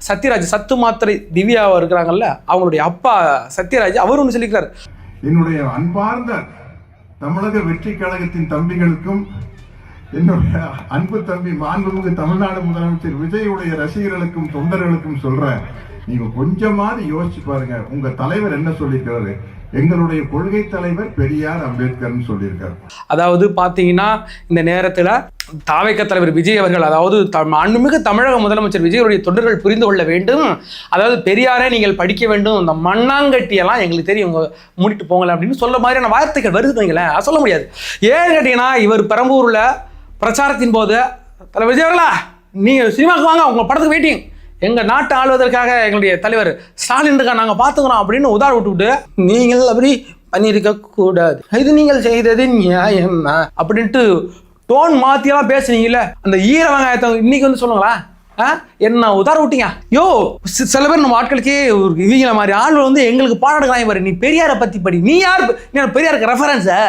சத்யராஜ் சத்து மாத்திரை திவ்யா இருக்கிறாங்கல்ல, அவங்களுடைய அப்பா சத்யராஜ் அவர் ஒன்று சொல்லிக்கிறார். என்னுடைய அன்பார்ந்த தமிழக வெற்றி கழகத்தின் தம்பிகளுக்கும் என்னுடைய அன்பு தம்பி மாண்புமிகு தமிழ்நாடு முதலமைச்சர் விஜயுடைய ரசிகர்களுக்கும் தொண்டர்களுக்கும் சொல்றேன், நீங்க கொஞ்சமாவது யோசிச்சு பாருங்க. உங்க தலைவர் என்ன சொல்லியிருக்காரு? எங்களுடைய கொள்கை தலைவர் பெரியார் அம்பேத்கர்னு சொல்லியிருக்காரு. அதாவது பாத்தீங்கன்னா இந்த நேரத்துல தாவேக தலைவர் விஜய் அவர்கள், அதாவது மாண்புமிகு தமிழக முதலமைச்சர் விஜயுடைய தொண்டர்கள் புரிந்து கொள்ள வேண்டும், அதாவது பெரியாரே நீங்கள் படிக்க வேண்டும், இந்த மண்ணாங்கட்டியெல்லாம் எங்களுக்கு தெரியும், மூடிட்டு போங்கல அப்படின்னு சொல்ற மாதிரியான வார்த்தைகள் வருதுங்களேன். அது சொல்ல முடியாது. ஏன்னு கேட்டீங்கன்னா, இவர் பெரம்பூர்ல பிரச்சாரத்தின் போது தலைவர் விஜய் அவர்களா நீங்க சினிமாவுக்கு வாங்க, உங்க படத்துக்கு வெயிட்டிங், எங்க நாட்டை ஆளுவதற்காக எங்களுடைய தலைவர் ஸ்டாலின் இருக்கா, நாங்க பாத்துக்கிறோம் அப்படின்னு உதாரணம் விட்டுவிட்டு, நீங்கள் அப்படி பண்ணியிருக்க கூடாது, இது நீங்கள் செய்தது நியாயம் அப்படின்ட்டு டோன் மாத்தியெல்லாம் பேசுனீங்கல்ல, அந்த ஈர வெங்காயத்தை இன்னைக்கு வந்து சொல்லுங்களா என்ன உதாரணம் விட்டீங்க? யோ சில பேர் நம்ம ஆட்களுக்கே இவங்கள மாதிரி ஆள் வந்து எங்களுக்கு பாடம் எடுக்கிறாங்க பாரு, நீ பெரியாரை பத்தி படி, நீ யார் பெரியாருக்கு ரெஃபரன்ஸ?